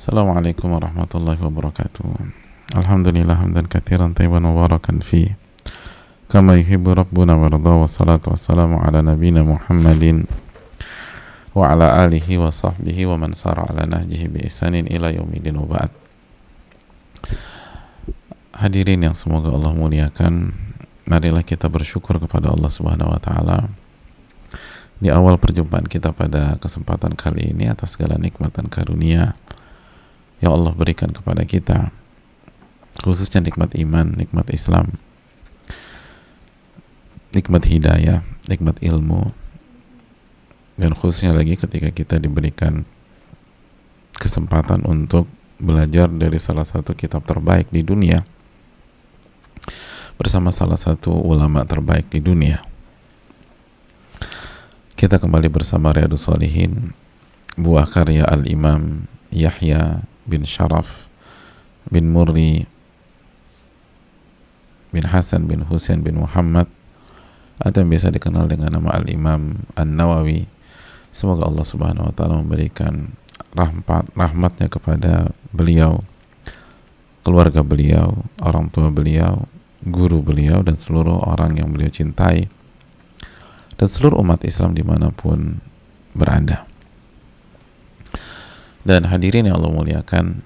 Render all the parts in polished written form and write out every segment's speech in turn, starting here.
Assalamualaikum warahmatullahi wabarakatuh. Alhamdulillah hamdan katsiran tayyiban mubarakan fi kama yuhibbu rabbuna wa yarda, wassalatu wassalamu ala nabiyyina Muhammadin wa ala alihi wa sahbihi wa man sara ala nahjihi bi ihsanin ila yaumil wa ba'd. Hadirin yang semoga Allah muliakan, marilah kita bersyukur kepada Allah Subhanahu wa taala di awal perjumpaan kita pada kesempatan kali ini atas segala nikmat dan karunia yang Allah berikan kepada kita, khususnya nikmat iman, nikmat Islam, nikmat hidayah, nikmat ilmu, dan khususnya lagi ketika kita diberikan kesempatan untuk belajar dari salah satu kitab terbaik di dunia bersama salah satu ulama terbaik di dunia. Kita kembali bersama Riyadhus Shalihin, buah karya Al-Imam Yahya bin Sharaf bin Murri bin Hasan bin Husain bin Muhammad, atau yang biasa dikenal dengan nama Al-Imam An-Nawawi. Semoga Allah Subhanahu wa taala memberikan rahmatnya kepada beliau, keluarga beliau, orang tua beliau, guru beliau, dan seluruh orang yang beliau cintai, dan seluruh umat Islam dimanapun berada. Dan hadirin yang Allah muliakan,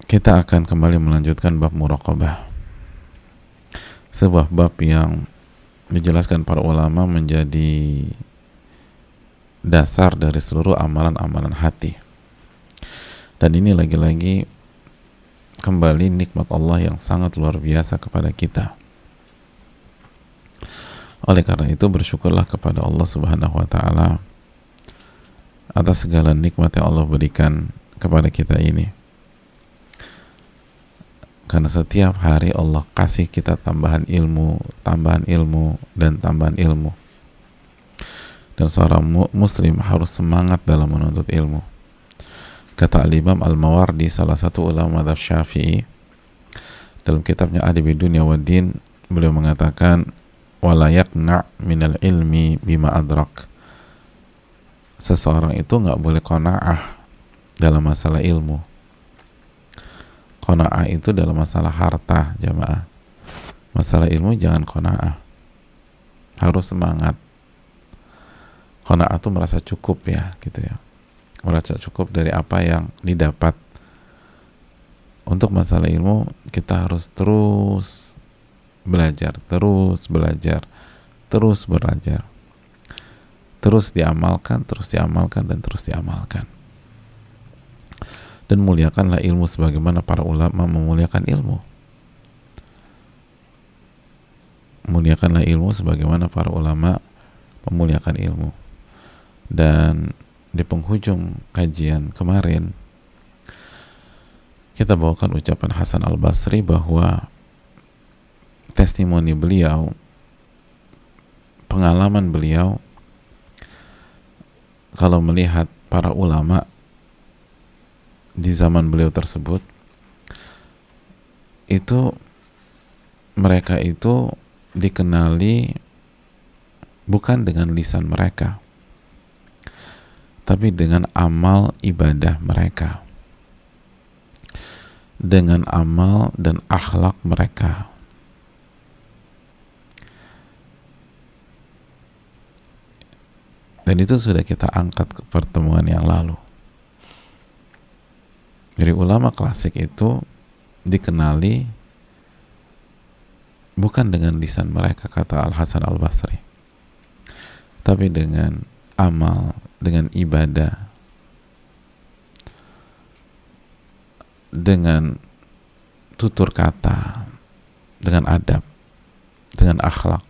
kita akan kembali melanjutkan bab muraqabah, sebuah bab yang dijelaskan para ulama menjadi dasar dari seluruh amalan-amalan hati. Dan ini lagi-lagi kembali nikmat Allah yang sangat luar biasa kepada kita. Oleh karena itu, bersyukurlah kepada Allah Subhanahu wa taala atas segala nikmat yang Allah berikan kepada kita ini. Karena setiap hari Allah kasih kita tambahan ilmu, dan tambahan ilmu. Dan seorang muslim harus semangat dalam menuntut ilmu. Kata Al-Imam Al-Mawardi, salah satu ulama mazhab Syafi'i, dalam kitabnya Adab Dunya wa Din, beliau mengatakan, wala yaqna' minal ilmi bima adrak. Seseorang itu nggak boleh qanaah dalam masalah ilmu. Qanaah itu dalam masalah harta, jamaah. Masalah ilmu jangan qanaah, harus semangat. Qanaah itu merasa cukup, ya gitu ya, merasa cukup dari apa yang didapat. Untuk masalah ilmu kita harus terus belajar, terus belajar, terus belajar, terus diamalkan, dan terus diamalkan. Dan muliakanlah ilmu sebagaimana para ulama memuliakan ilmu. Muliakanlah ilmu sebagaimana para ulama memuliakan ilmu. Dan di penghujung kajian kemarin kita bawakan ucapan Hasan Al-Basri bahwa testimoni beliau, pengalaman beliau kalau melihat para ulama di zaman beliau tersebut, itu mereka itu dikenali bukan dengan lisan mereka, tapi dengan amal ibadah mereka, dengan amal dan akhlak mereka. Dan itu sudah kita angkat ke pertemuan yang lalu. Jadi ulama klasik itu dikenali bukan dengan lisan mereka, kata Al-Hasan Al-Basri, tapi dengan amal, dengan ibadah, dengan tutur kata, dengan adab, dengan akhlak,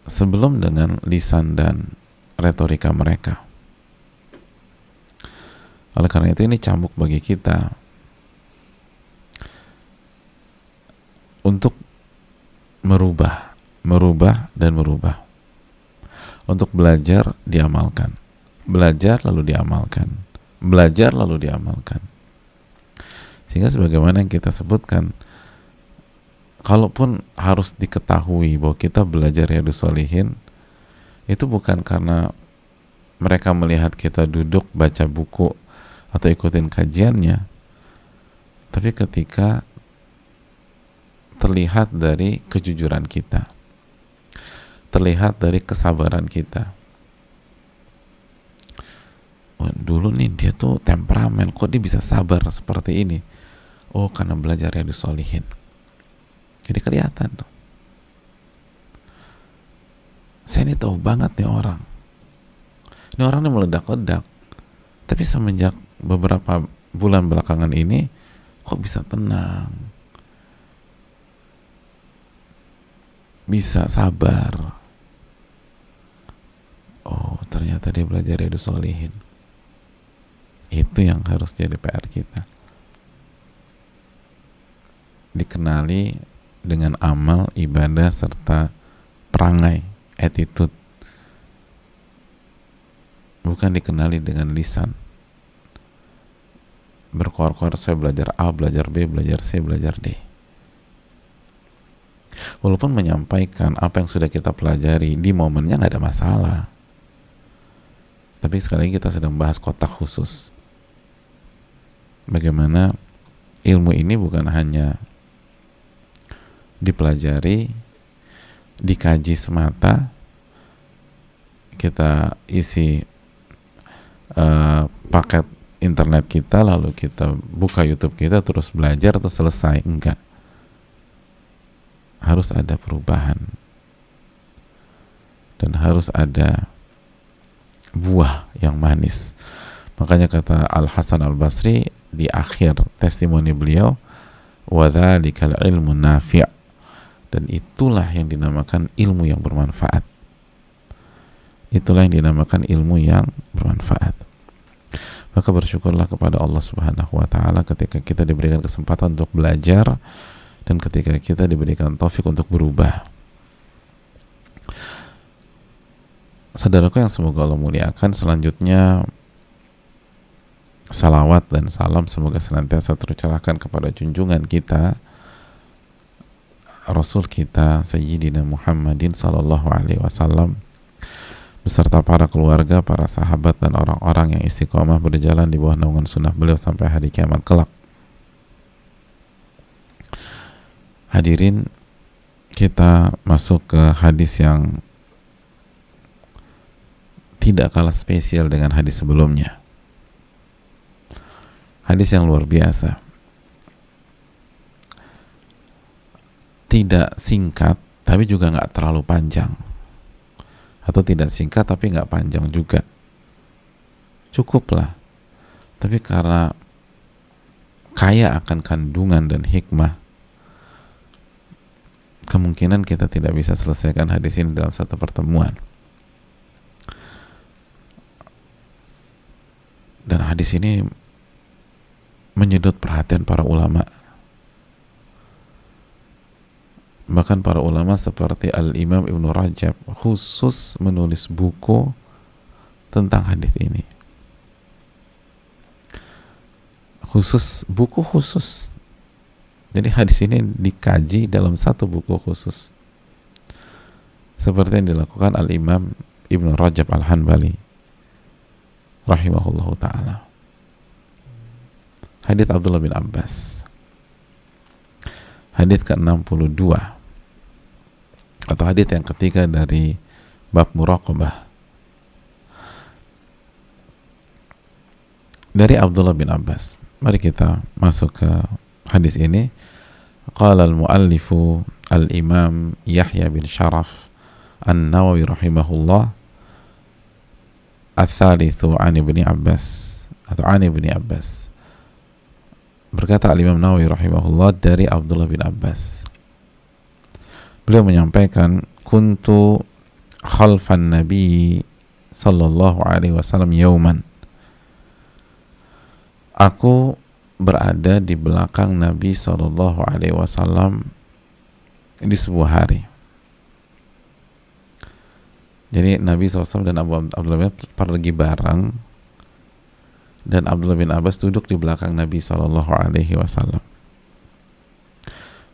sebelum dengan lisan dan retorika mereka. Oleh karena itu, ini cambuk bagi kita untuk merubah, dan merubah. Untuk belajar, diamalkan. Belajar lalu diamalkan. Belajar lalu diamalkan. Sehingga sebagaimana yang kita sebutkan kalaupun harus diketahui bahwa kita belajar Riyadhus Shalihin, itu bukan karena mereka melihat kita duduk baca buku atau ikutin kajiannya, tapi ketika terlihat dari kejujuran kita, terlihat dari kesabaran kita. Oh, dulu nih dia tuh temperamen, kok dia bisa sabar seperti ini? Oh, karena belajar Riyadhus Shalihin. Jadi kelihatan tuh. Saya ini tahu banget nih orang. Ini orang ini meledak-ledak. Tapi semenjak beberapa bulan belakangan ini, kok bisa tenang, bisa sabar. Oh, ternyata dia belajar Riyadhus Shalihin. Itu yang harus jadi PR kita. Dikenali dengan amal, ibadah, serta perangai, attitude. Bukan dikenali dengan lisan. Berkoar-koar, saya belajar A, belajar B, belajar C, belajar D. Walaupun menyampaikan apa yang sudah kita pelajari di momennya nggak ada masalah, tapi sekali lagi kita sedang bahas kotak khusus. Bagaimana ilmu ini bukan hanya dipelajari, dikaji semata, kita isi paket internet kita, lalu kita buka YouTube kita terus belajar atau selesai. Enggak, harus ada perubahan dan harus ada buah yang manis. Makanya kata Al-Hasan Al-Basri di akhir testimoni beliau, وَذَلِكَ الْعِلْمُ النَّافِعُ, dan itulah yang dinamakan ilmu yang bermanfaat. Itulah yang dinamakan ilmu yang bermanfaat. Maka bersyukurlah kepada Allah Subhanahu wa Ta'ala ketika kita diberikan kesempatan untuk belajar dan ketika kita diberikan taufik untuk berubah. Saudaraku yang semoga Allah muliakan, selanjutnya salawat dan salam semoga senantiasa tercurahkan kepada junjungan kita, Rasul kita Sayyidina Muhammadin sallallahu alaihi wasallam, beserta para keluarga, para sahabat, dan orang-orang yang istiqomah berjalan di bawah naungan sunnah beliau sampai hari kiamat kelak. Hadirin, kita masuk ke hadis yang tidak kalah spesial dengan hadis sebelumnya. Hadis yang luar biasa. Tidak singkat, tapi juga nggak terlalu panjang. Atau tidak singkat, tapi nggak panjang juga. Cukuplah. Tapi karena kaya akan kandungan dan hikmah, kemungkinan kita tidak bisa selesaikan hadis ini dalam satu pertemuan. Dan hadis ini menyedot perhatian para ulama. Bahkan para ulama seperti Al-Imam Ibnu Rajab khusus menulis buku tentang hadis ini. Buku khusus. Jadi hadis ini dikaji dalam satu buku khusus. Seperti yang dilakukan Al-Imam Ibnu Rajab Al-Hanbali rahimahullahu ta'ala. Hadits Abdullah bin Abbas, hadits ke-62 atau hadits yang ketiga dari bab muraqabah, dari Abdullah bin Abbas. Mari kita masuk ke hadis ini. Qala al-muallifu al-imam Yahya bin Sharaf An-Nawawi rahimahullah, Ats-Tsalitsu an Ibni Abbas atau an Ibni Abbas. Berkata Al-Imam Nawawi rahimahullah dari Abdullah bin Abbas. Beliau menyampaikan, kuntu khalfan Nabi sallallahu alaihi wasallam yauman. Aku berada di belakang Nabi sallallahu alaihi wasallam di sebuah hari. Jadi Nabi SAW dan Abdullah bin Abbas pergi bareng, dan Abdullah bin Abbas duduk di belakang Nabi SAW.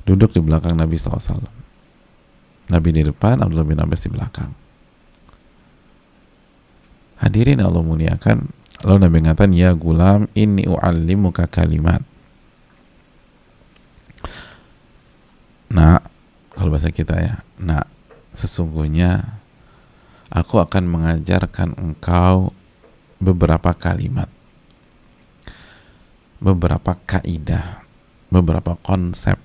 duduk di belakang Nabi SAW. Nabi di depan, Abdullah bin Abbas di belakang. Hadirin Allah muliakan, lalu Nabi mengatakan, ya gulam, inni u'allimuka kalimat. Nah, kalau bahasa kita ya, nah, sesungguhnya aku akan mengajarkan engkau beberapa kalimat, beberapa kaidah, beberapa konsep,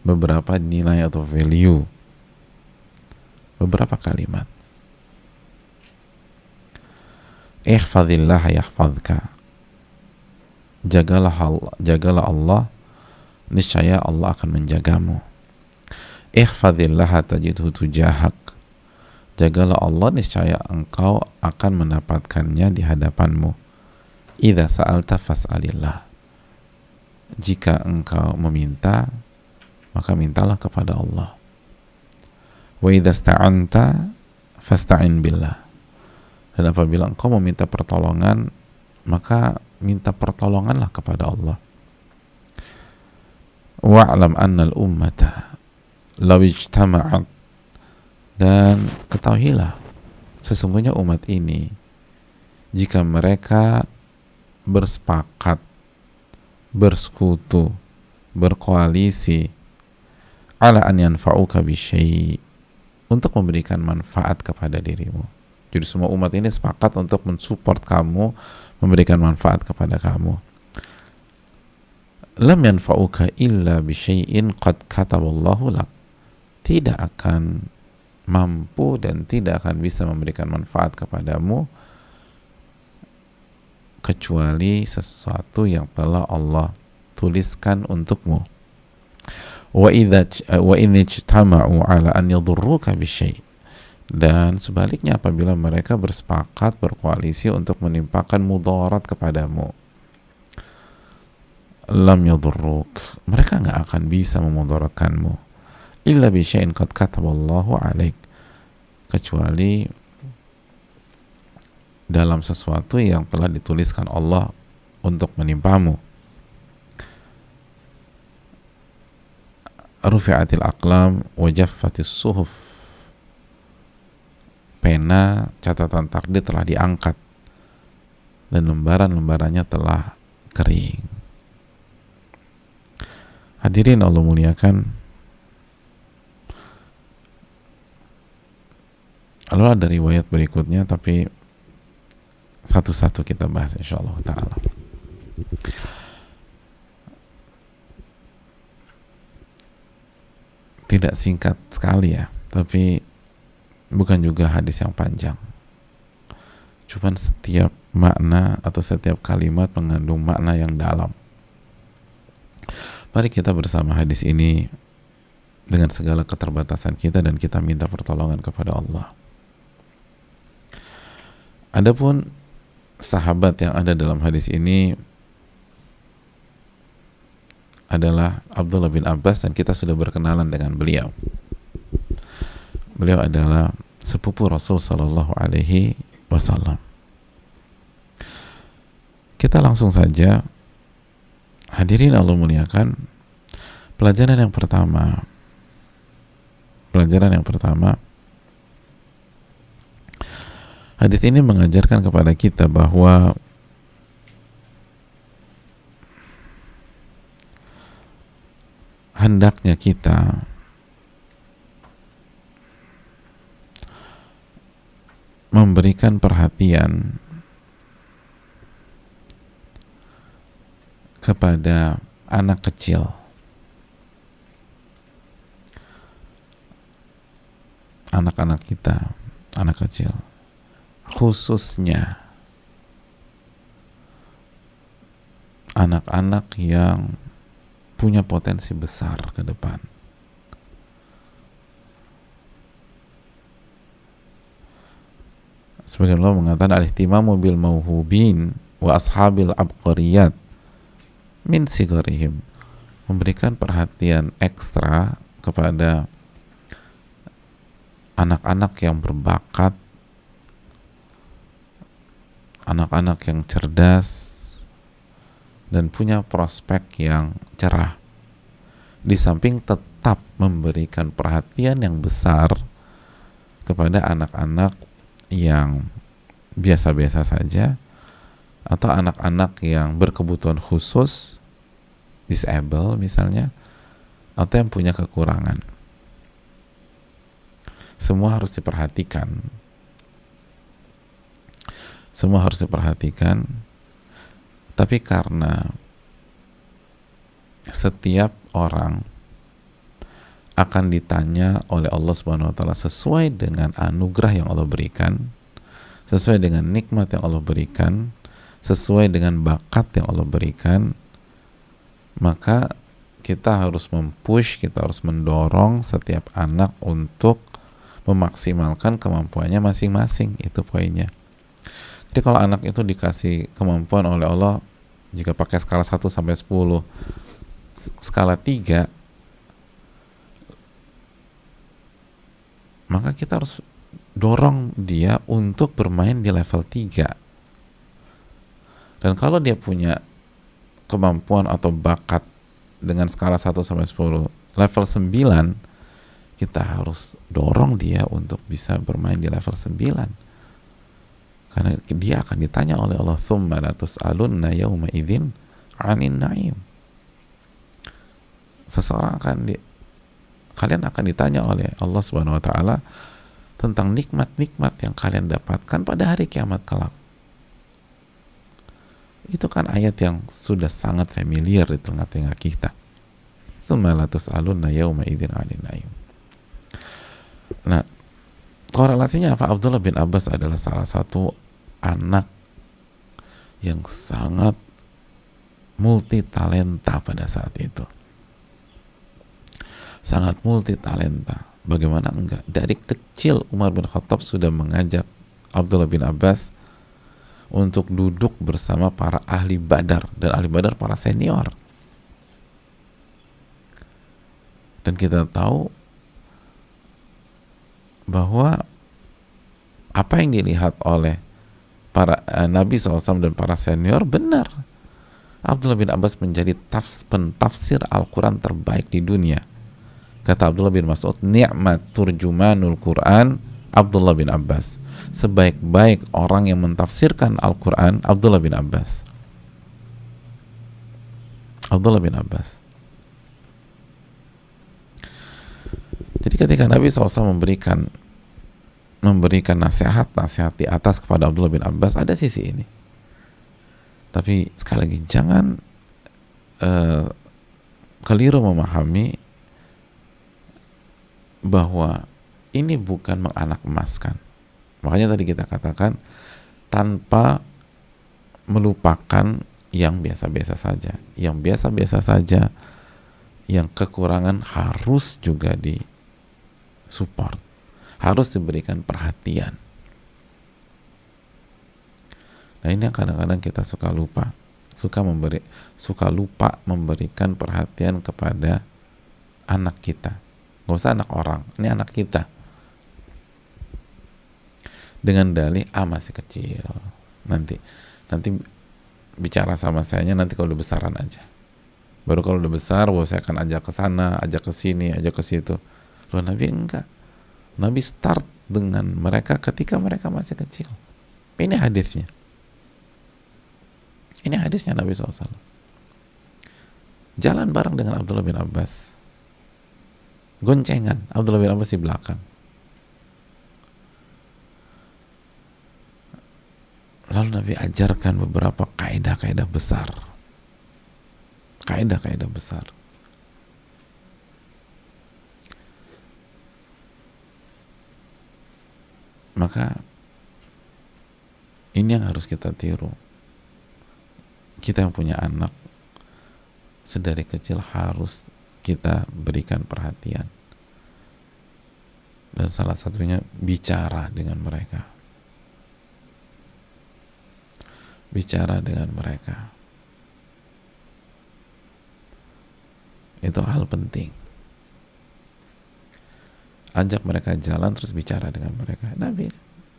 beberapa nilai atau value, beberapa kalimat. Ihfazillah yahfazka. Jagalah Allah, niscaya Allah akan menjagamu. Ihfazillah tajidhu tujahak. Jagalah Allah, niscaya engkau akan mendapatkannya di hadapanmu. Idza sa'alta fas'alillah. Jika engkau meminta, maka mintalah kepada Allah. Wa idza sta'anta fasta'in billah. Dan apabila engkau meminta pertolongan, maka minta pertolonganlah kepada Allah. Wa'lam annal ummata law ijtama'at. Dan ketahuilah, sesungguhnya umat ini, jika mereka bersepakat, bersekutu, berkoalisi, ala an yanfa'uka bisyai', untuk memberikan manfaat kepada dirimu. Jadi semua umat ini sepakat untuk mensupport kamu, memberikan manfaat kepada kamu. Lam yanfa'uka illa bisyai'in qad kataballahu lak. Tidak akan mampu dan tidak akan bisa memberikan manfaat kepadamu kecuali sesuatu yang telah Allah tuliskan untukmu. Wa in ijtama'u ala an yadurruka bisyai'. Dan sebaliknya, apabila mereka bersepakat, berkoalisi untuk menimpakan mudarat kepadamu, lam yadurruk, mereka nggak akan bisa memudaratkanmu, illa bisyai'in qad kataballahu alaik, kecuali dalam sesuatu yang telah dituliskan Allah untuk menimpamu. Rufi'atil aqlam wa jaffatis suhuf. Pena catatan takdir telah diangkat dan lembaran-lembarannya telah kering. Hadirin Allah muliakan, lalu ada riwayat berikutnya, tapi satu-satu kita bahas insyaallah ta'ala. Tidak singkat sekali ya, tapi bukan juga hadis yang panjang. Cuman setiap makna atau setiap kalimat mengandung makna yang dalam. Mari kita bersama hadis ini dengan segala keterbatasan kita dan kita minta pertolongan kepada Allah. Adapun sahabat yang ada dalam hadis ini adalah Abdullah bin Abbas, dan kita sudah berkenalan dengan beliau. Beliau adalah sepupu Rasul Sallallahu Alaihi Wasallam. Kita langsung saja, hadirin Allah muliakan, pelajaran yang pertama, hadis ini mengajarkan kepada kita bahwa hendaknya kita memberikan perhatian kepada anak kecil, anak-anak kita, anak kecil, khususnya anak-anak yang punya potensi besar ke depan. Sebagian Allah mengatakan al-ihtimamu bil mauhubin wa ashabil abqariyat min sigarihim, memberikan perhatian ekstra kepada anak-anak yang berbakat, anak-anak yang cerdas dan punya prospek yang cerah di samping tetap memberikan perhatian yang besar kepada anak-anak yang biasa-biasa saja atau anak-anak yang berkebutuhan khusus, disable misalnya, atau yang punya kekurangan. Semua harus diperhatikan. Semua harus diperhatikan. Tapi karena setiap orang akan ditanya oleh Allah Subhanahu wa taala sesuai dengan anugerah yang Allah berikan, sesuai dengan nikmat yang Allah berikan, sesuai dengan bakat yang Allah berikan, maka kita harus mempush, kita harus mendorong setiap anak untuk memaksimalkan kemampuannya masing-masing. Itu poinnya. Jadi kalau anak itu dikasih kemampuan oleh Allah, jika pakai skala 1 sampai 10, skala 3, maka kita harus dorong dia untuk bermain di level 3. Dan kalau dia punya kemampuan atau bakat dengan skala 1 sampai 10, level 9, kita harus dorong dia untuk bisa bermain di level 9. Karena dia akan ditanya oleh Allah, "Tsumma latus'alunna yauma idzin 'anin na'im." Kalian akan ditanya oleh Allah Subhanahu wa taala tentang nikmat-nikmat yang kalian dapatkan pada hari kiamat kelak. Itu kan ayat yang sudah sangat familiar di tengah-tengah kita. Tsumma latus'alunna yauma idzin 'anin na'im. Nah, korelasinya apa? Abdullah bin Abbas adalah salah satu anak yang sangat multi talenta pada saat itu. Sangat multi talenta. Bagaimana enggak? Dari kecil Umar bin Khattab sudah mengajak Abdullah bin Abbas untuk duduk bersama para ahli Badar, dan ahli Badar para senior. Dan kita tahu bahwa apa yang dilihat oleh para Nabi SAW dan para senior benar. Abdullah bin Abbas menjadi pentafsir Al-Quran terbaik di dunia. Kata Abdullah bin Mas'ud, "Ni'mat turjumanul Quran Abdullah bin Abbas." Sebaik-baik orang yang mentafsirkan Al-Quran, Abdullah bin Abbas. Abdullah bin Abbas. Jadi ketika Nabi SAW memberikan nasihat di atas kepada Abdullah bin Abbas, ada sisi ini. Tapi sekali lagi, jangan keliru memahami bahwa ini bukan menganak emaskan. Makanya tadi kita katakan tanpa melupakan yang biasa-biasa saja. Yang biasa-biasa saja, yang kekurangan harus juga support, harus diberikan perhatian. Nah, ini yang kadang-kadang kita suka lupa memberikan perhatian kepada anak kita. Gak usah anak orang, ini anak kita. Dengan dalih, masih kecil, nanti bicara sama sayanya nanti kalau udah besaran aja. Baru kalau udah besar, saya akan ajak ke sana, ajak ke sini, ajak ke situ. Loh, Nabi enggak. Nabi start dengan mereka ketika mereka masih kecil. Ini hadisnya. Ini hadisnya Nabi SAW. Jalan bareng dengan Abdullah bin Abbas. Goncengan, Abdullah bin Abbas di belakang. Lalu Nabi ajarkan beberapa kaidah-kaidah besar. Kaidah-kaidah besar. Maka ini yang harus kita tiru. Kita yang punya anak, sedari kecil harus kita berikan perhatian. Dan salah satunya bicara dengan mereka. Bicara dengan mereka. Itu hal penting. Ajak mereka jalan, terus bicara dengan mereka. Nabi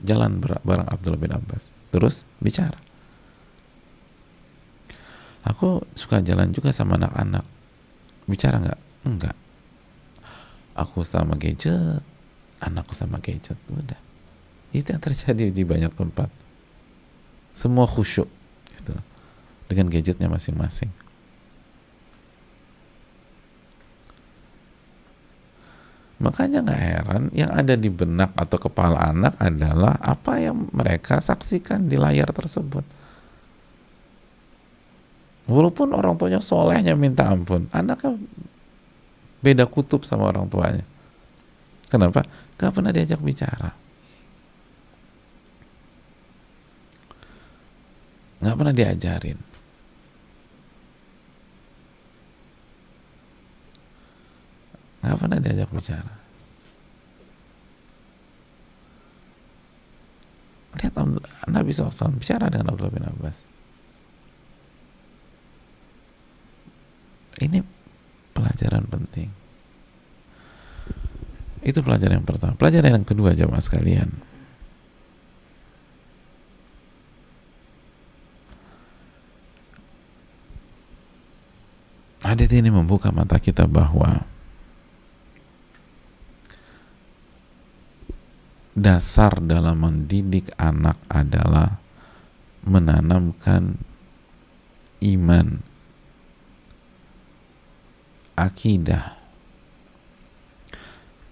jalan bareng Abdullah bin Abbas, terus bicara. Aku suka jalan juga sama anak-anak. Bicara nggak? Enggak. Aku sama gadget, anakku sama gadget, udah. Itu yang terjadi di banyak tempat. Semua khusyuk gitu, dengan gadgetnya masing-masing. Makanya nggak heran yang ada di benak atau kepala anak adalah apa yang mereka saksikan di layar tersebut. Walaupun orang tuanya solehnya minta ampun, anaknya beda kutub sama orang tuanya. Kenapa? Gak pernah diajak bicara, gak pernah diajarin. Gak pernah diajak bicara. Lihat Nabi SAW bicara dengan Abdullah bin Abbas. Ini pelajaran penting. Itu pelajaran yang pertama. Pelajaran yang kedua, jemaah sekalian, hadits ini membuka mata kita bahwa dasar dalam mendidik anak adalah menanamkan iman, akidah,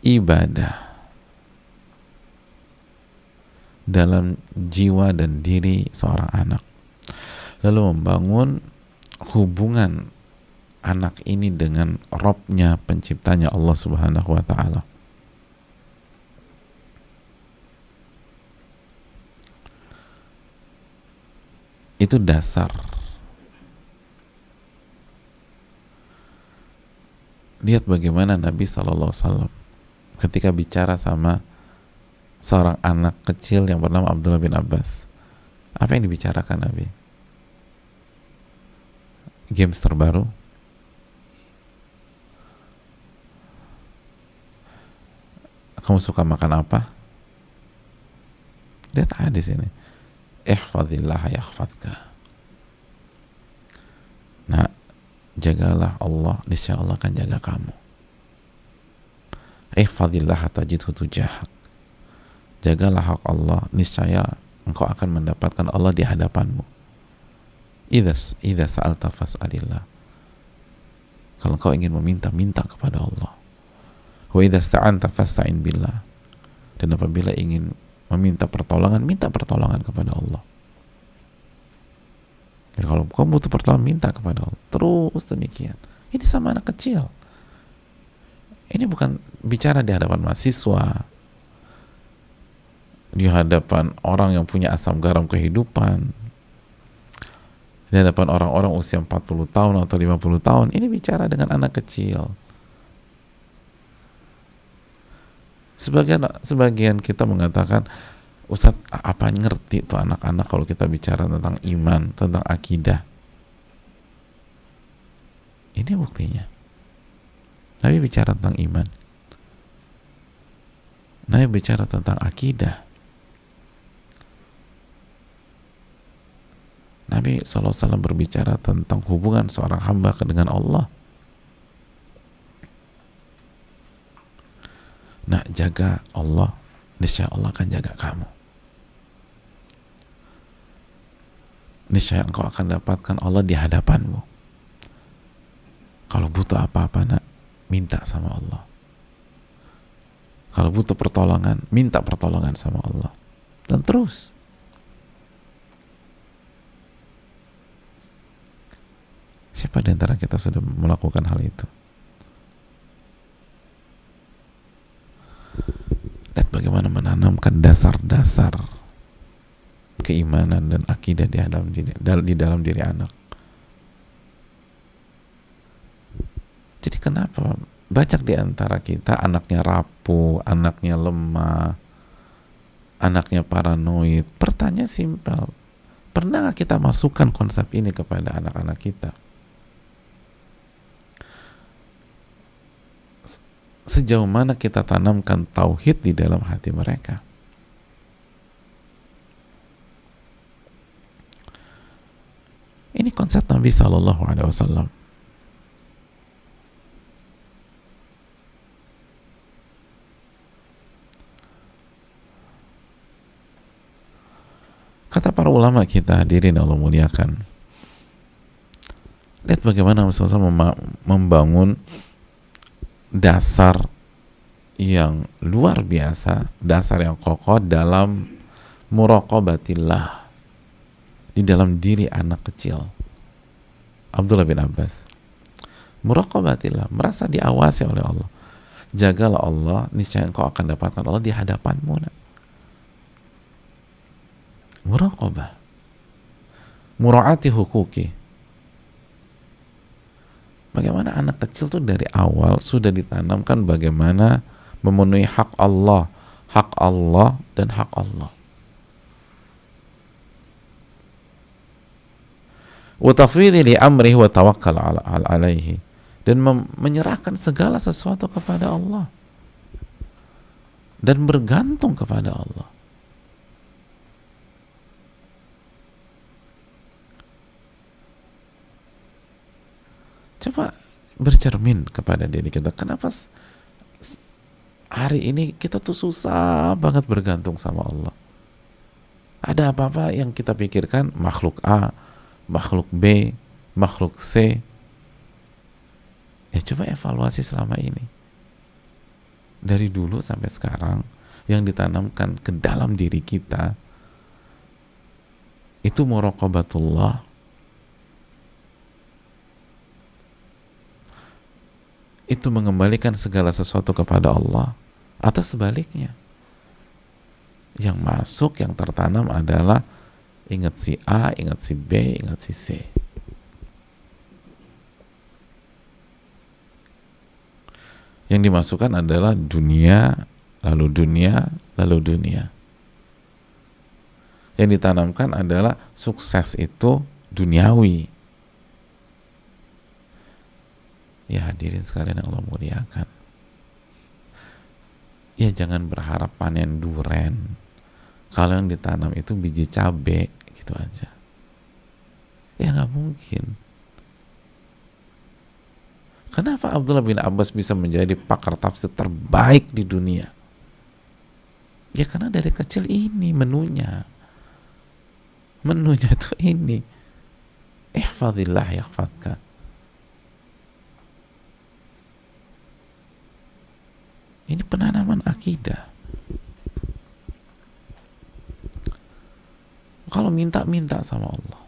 ibadah dalam jiwa dan diri seorang anak, lalu membangun hubungan anak ini dengan Robnya, penciptanya, Allah Subhanahu wa Ta'ala. Itu dasar. Lihat bagaimana Nabi SAW ketika bicara sama seorang anak kecil yang bernama Abdullah bin Abbas. Apa yang dibicarakan Nabi? Games terbaru, kamu suka makan apa? Lihat hadis ini. Ihfadillah yahfadka. Nah, jagalah Allah, niscaya Allah akan jaga kamu. Ihfadillah tajidhu tujahak. Jagalah hak Allah, niscaya engkau akan mendapatkan Allah di hadapanmu. Idza sa'alta fas'alillah. Kalau engkau ingin meminta, minta kepada Allah. Wa idza sta'anta fasta'in billah. Dan apabila ingin meminta pertolongan, minta pertolongan kepada Allah. Jadi kalau kamu butuh pertolongan, minta kepada Allah. Terus demikian. Ini sama anak kecil. Ini bukan bicara di hadapan mahasiswa, di hadapan orang yang punya asam garam kehidupan, di hadapan orang-orang usia 40 tahun atau 50 tahun. Ini bicara dengan anak kecil. Sebagian kita mengatakan, Ustadz, apa ngerti tuh anak-anak kalau kita bicara tentang iman, tentang akidah? Ini buktinya. Nabi bicara tentang iman. Nabi bicara tentang akidah. Nabi SAW berbicara tentang hubungan seorang hamba dengan Allah. Nah, jaga Allah, niscaya Allah akan jaga kamu. Niscaya engkau akan dapatkan Allah di hadapanmu. Kalau butuh apa-apa, nak, minta sama Allah. Kalau butuh pertolongan, minta pertolongan sama Allah. Dan terus. Siapa di antara kita sudah melakukan hal itu? Lihat bagaimana menanamkan dasar-dasar keimanan dan akidah di dalam diri anak. Jadi kenapa banyak di antara kita anaknya rapuh, anaknya lemah, anaknya paranoid? Pertanyaan simpel. Pernah nggak kita masukkan konsep ini kepada anak-anak kita? Sejauh mana kita tanamkan tauhid di dalam hati mereka? Ini konsep Nabi SAW. ulama kita hadirin Allah muliakan, lihat bagaimana Rasulullah membangun dasar yang luar biasa, dasar yang kokoh dalam muraqabatillah, di dalam diri anak kecil Abdullah bin Abbas. Muraqabatillah, merasa diawasi oleh Allah. Jagalah Allah, niscaya engkau akan dapatkan Allah di hadapanmu. Muraqabah, muraati hukuki. Bagaimana anak kecil tuh dari awal sudah ditanamkan bagaimana memenuhi hak Allah dan hak Allah. Wa tafwidhi li amrihi wa tawakkal alaihi, dan menyerahkan segala sesuatu kepada Allah dan bergantung kepada Allah. Coba bercermin kepada diri kita, kenapa hari ini kita tuh susah banget bergantung sama Allah. Ada apa-apa yang kita pikirkan makhluk A, makhluk B, makhluk C. Ya coba evaluasi selama ini, dari dulu sampai sekarang, yang ditanamkan ke dalam diri kita itu muraqabatullah, itu mengembalikan segala sesuatu kepada Allah, atau sebaliknya, yang masuk, yang tertanam adalah ingat si A, ingat si B, ingat si C. Yang dimasukkan adalah dunia, lalu dunia, lalu dunia. Yang ditanamkan adalah sukses itu duniawi. Ya hadirin sekalian yang Allah muliakan, ya jangan berharap panen duren kalau yang ditanam itu biji cabai gitu aja. Ya nggak mungkin. Kenapa Abdullah bin Abbas bisa menjadi pakar tafsir terbaik di dunia? Ya karena dari kecil ini menunya tuh ini, ihfadillah yahfadka. Ini penanaman akidah. Kalau minta sama Allah.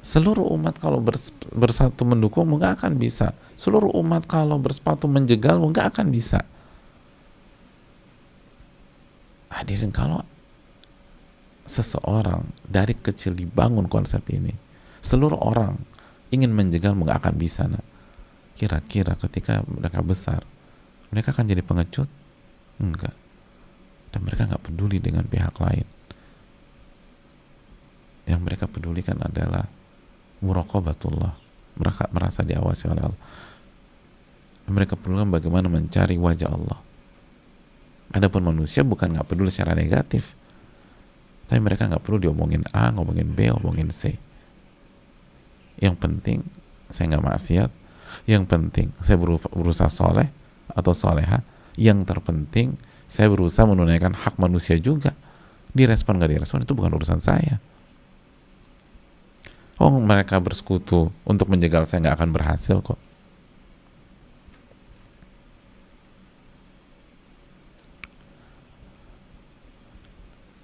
Seluruh umat kalau bersatu mendukung, nggak akan bisa. Seluruh umat kalau bersepatu menjegal, nggak akan bisa. Hadirin, kalau seseorang dari kecil dibangun konsep ini, seluruh orang ingin menjegal, nggak akan bisa. Nah, kira-kira ketika mereka besar, mereka akan jadi pengecut? Enggak. Dan mereka nggak peduli dengan pihak lain. Yang mereka pedulikan adalah muraqabatullah, mereka merasa diawasi oleh Allah. Mereka perlu bagaimana mencari wajah Allah. Adapun manusia bukan nggak peduli secara negatif, tapi mereka nggak perlu diomongin A, ngomongin B, ngomongin C. Yang penting saya nggak maksiat, yang penting saya berusaha soleh atau soleha, yang terpenting saya berusaha menunaikan hak manusia juga. Direspon nggak direspon itu bukan urusan saya. Oh, mereka bersekutu untuk menjegal saya, nggak akan berhasil kok.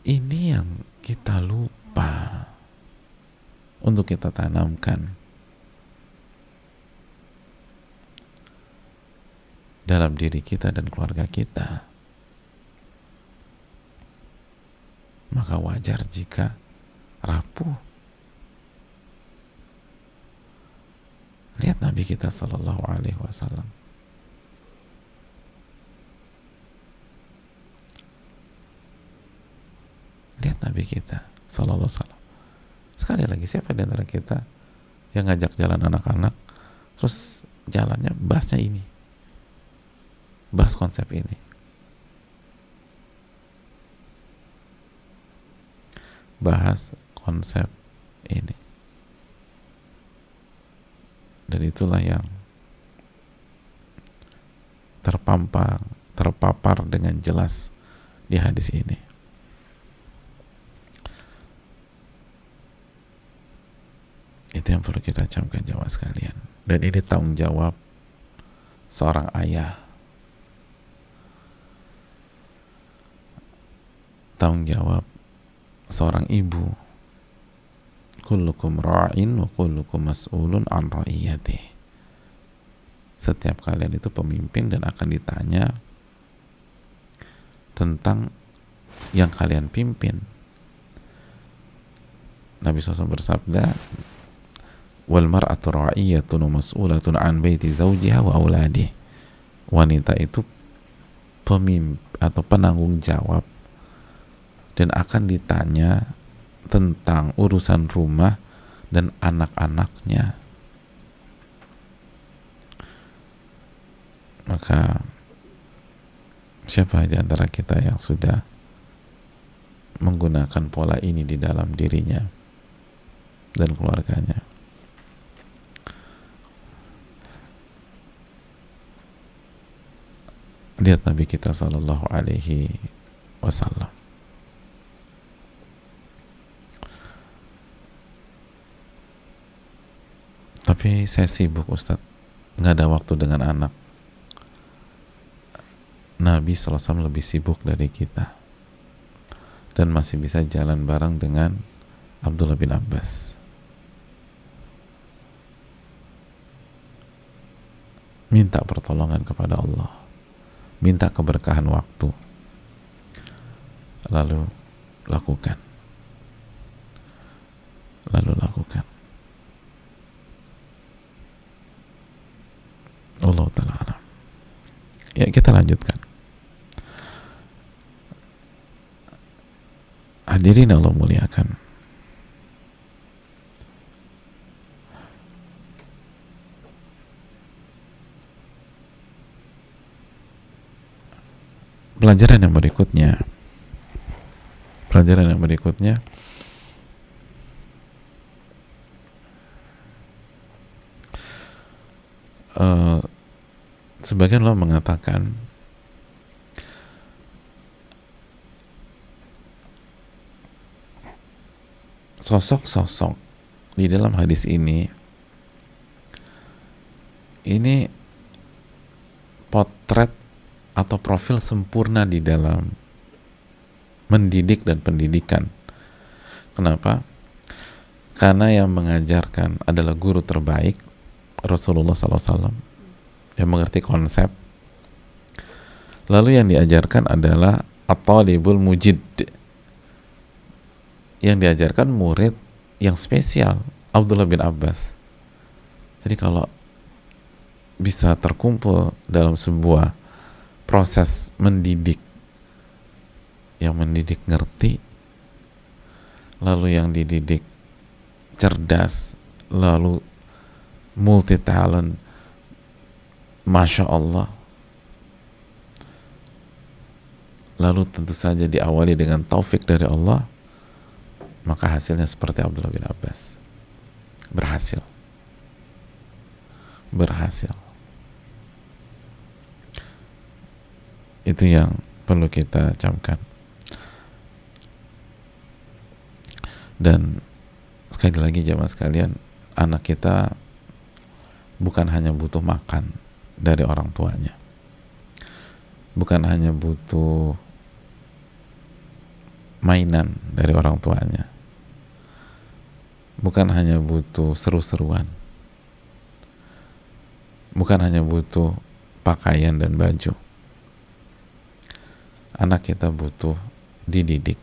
Ini yang kita lupa untuk kita tanamkan dalam diri kita dan keluarga kita. Maka wajar jika rapuh. Lihat Nabi kita Sallallahu Alaihi Wasallam. Lihat Nabi kita Sallallahu Alaihi Wasallam. Sekali lagi, siapa di antara kita yang ngajak jalan anak-anak, terus jalannya bahasnya ini, bahas konsep ini, bahas konsep ini. Dan itulah yang terpampang, terpapar dengan jelas di hadis ini. Itu yang perlu kita camkan jamaah sekalian. Dan ini tanggung jawab seorang ayah, tanggung jawab seorang ibu. Kullukum ra'in wa kullukum mas'ulun an ra'iyatih. Setiap kalian itu pemimpin dan akan ditanya tentang yang kalian pimpin. Nabi SAW bersabda, wal mar'atu ra'iyatun wa mas'ulatun an baiti zawjiha wa auladih. Wanita itu pemimpin atau penanggung jawab dan akan ditanya tentang urusan rumah dan anak-anaknya. Maka siapa di antara kita yang sudah menggunakan pola ini di dalam dirinya dan keluarganya? Lihat Nabi kita sallallahu alaihi wasallam. Tapi saya sibuk Ustadz, nggak ada waktu dengan anak. Nabi SAW lebih sibuk dari kita dan masih bisa jalan bareng dengan Abdullah bin Abbas. Minta pertolongan kepada Allah, minta keberkahan waktu, lalu lakukan. Allah Ta'ala alam. Ya, kita lanjutkan. Hadirin Allah muliakan. Pelajaran yang berikutnya sebagian ulama mengatakan sosok-sosok di dalam hadis ini potret atau profil sempurna di dalam mendidik dan pendidikan. Kenapa? Karena yang mengajarkan adalah guru terbaik, Rasulullah SAW, yang mengerti konsep. Lalu yang diajarkan adalah at-talibul mujid, yang diajarkan murid yang spesial, Abdullah bin Abbas. Jadi kalau bisa terkumpul dalam sebuah proses mendidik, yang mendidik ngerti, lalu yang dididik cerdas, lalu multi talent, Masya Allah, lalu tentu saja diawali dengan taufik dari Allah, maka hasilnya seperti Abdullah bin Abbas. Berhasil. Itu yang perlu kita camkan. Dan sekali lagi jemaah sekalian, anak kita bukan hanya butuh makan dari orang tuanya, bukan hanya butuh mainan dari orang tuanya, bukan hanya butuh seru-seruan, bukan hanya butuh pakaian dan baju. Anak kita butuh dididik,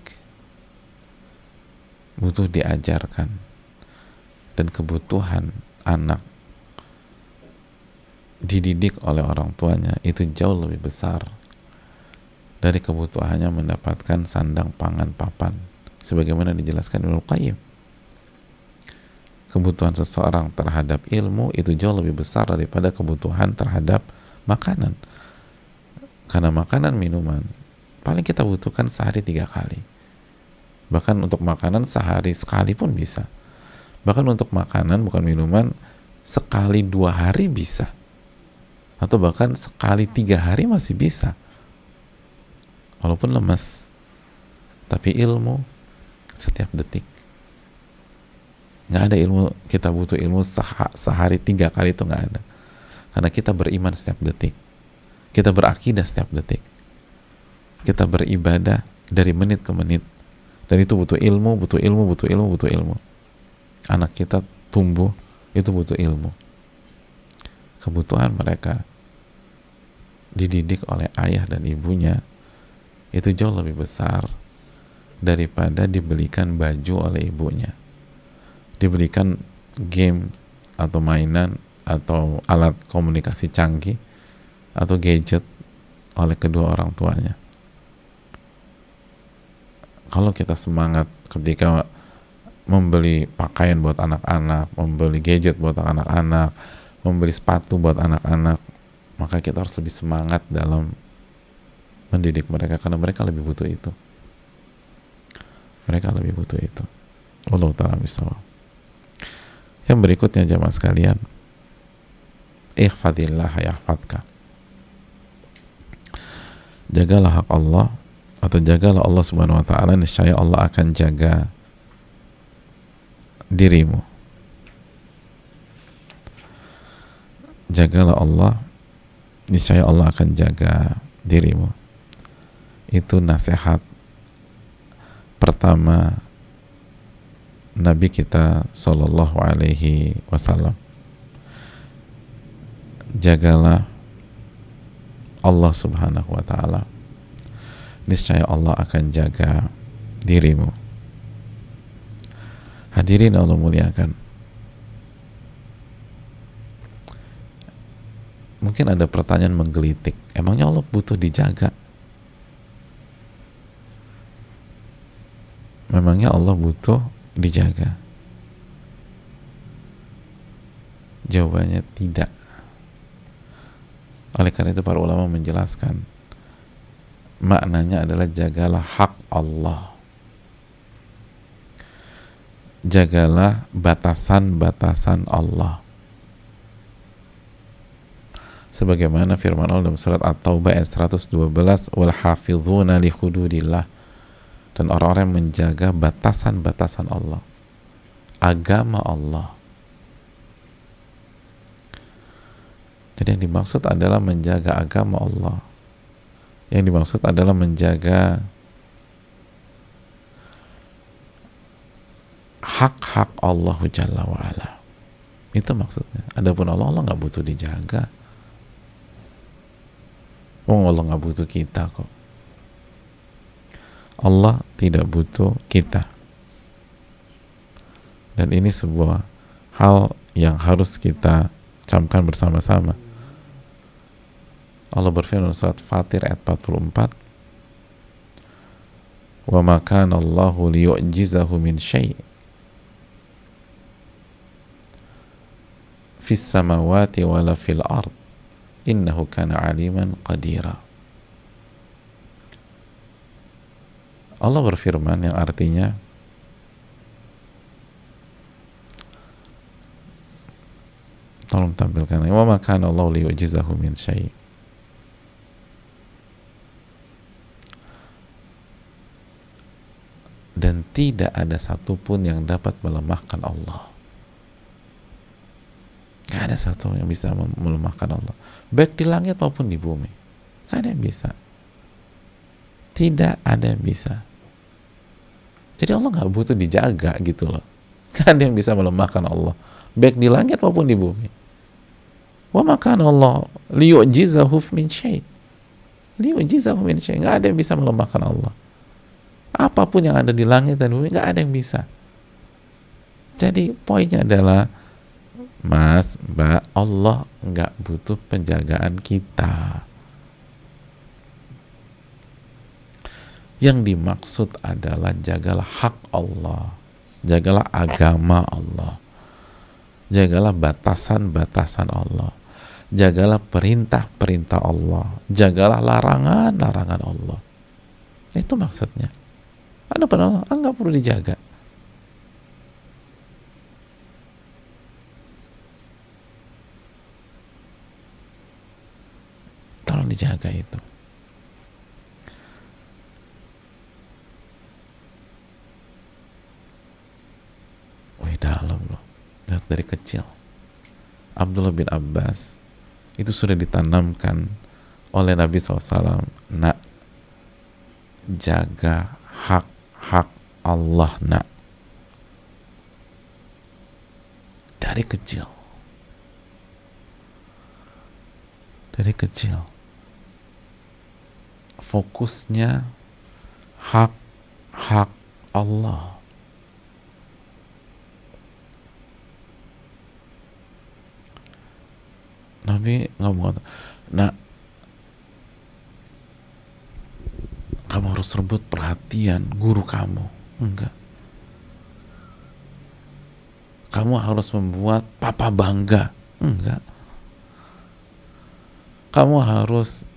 butuh diajarkan, dan kebutuhan anak dididik oleh orang tuanya itu jauh lebih besar dari kebutuhannya mendapatkan sandang, pangan, papan, sebagaimana dijelaskan Ibnu Qayyim. Kebutuhan seseorang terhadap ilmu itu jauh lebih besar daripada kebutuhan terhadap makanan, karena makanan, minuman paling kita butuhkan sehari 3 kali. Bahkan untuk makanan sehari sekali pun bisa. Bahkan untuk makanan, bukan minuman, sekali 2 hari bisa. Atau bahkan sekali 3 hari masih bisa. walaupun lemas, tapi ilmu setiap detik. Nggak ada ilmu, kita butuh ilmu sehari 3 kali, itu nggak ada. Karena kita beriman setiap detik, kita berakidah setiap detik, kita beribadah dari menit ke menit, dan itu butuh ilmu, butuh ilmu, butuh ilmu, butuh ilmu. Anak kita tumbuh, itu butuh ilmu. Kebutuhan mereka dididik oleh ayah dan ibunya itu jauh lebih besar daripada dibelikan baju oleh ibunya, diberikan game atau mainan atau alat komunikasi canggih atau gadget oleh kedua orang tuanya. Kalau kita semangat ketika membeli pakaian buat anak-anak, membeli gadget buat anak-anak, membeli sepatu buat anak-anak, maka kita harus lebih semangat dalam mendidik mereka, karena mereka lebih butuh itu. Mereka lebih butuh itu. Wallahu ta'ala bishawab. Yang berikutnya jamaah sekalian, ihfadillah yahfadka. Jagalah hak Allah, atau jagalah Allah subhanahu wa ta'ala, niscaya Allah akan jaga dirimu. Jagalah Allah, niscaya Allah akan jaga dirimu. Itu nasihat pertama Nabi kita Sallallahu Alaihi Wasallam. Jagalah Allah subhanahu wa ta'ala, niscaya Allah akan jaga dirimu. Hadirin Allah muliakan, mungkin ada pertanyaan menggelitik, emangnya Allah butuh dijaga? Memangnya Allah butuh dijaga? Jawabannya tidak. Oleh karena itu para ulama menjelaskan, maknanya adalah jagalah hak Allah, jagalah batasan-batasan Allah, sebagaimana firman Allah dalam surat At-Taubah ayat 112, wal hafizuna li hududillah, dan orang-orang yang menjaga batasan-batasan Allah, agama Allah. Jadi yang dimaksud adalah menjaga agama Allah, yang dimaksud adalah menjaga hak-hak Allah Jalla wa'ala. Itu maksudnya. Adapun Allah nggak butuh dijaga. Allah nggak butuh kita kok. Allah tidak butuh kita. Dan ini sebuah hal yang harus kita camkan bersama-sama. Allah berfirman surat Fatir ayat 44, wa ma kana Allahu liyu'jizahu min syai' fis samawati wala fil ard innahu kana aliman qadira. Allah berfirman yang artinya, tolong tampilkan, wa ma kana Allahu liyu'jizahu min syai', dan tidak ada satupun yang dapat melemahkan Allah. Gak ada satu yang bisa melemahkan Allah, baik di langit maupun di bumi. Gak ada yang bisa. Tidak ada yang bisa. Jadi Allah gak butuh dijaga gitu loh. Gak ada yang bisa melemahkan Allah, baik di langit maupun di bumi. Wa makan Allah liyu'jizahu min syai', liyu'jizahu min syai', gak ada yang bisa melemahkan Allah. Apapun yang ada di langit dan bumi, gak ada yang bisa. Jadi poinnya adalah, Mas, Mbak, Allah nggak butuh penjagaan kita. Yang dimaksud adalah jagalah hak Allah, jagalah agama Allah, jagalah batasan-batasan Allah, jagalah perintah-perintah Allah, jagalah larangan-larangan Allah. Itu maksudnya. Ada Allah nggak perlu dijaga. Tolong dijaga itu. Wah, dalam loh. Dari kecil Abdullah bin Abbas itu sudah ditanamkan oleh Nabi SAW, nak, jaga hak-hak Allah, nak, dari kecil. Fokusnya hak-hak Allah. Nabi ngomong, nak, kamu harus rebut perhatian guru kamu. Enggak. Kamu harus membuat papa bangga. Enggak. Kamu harus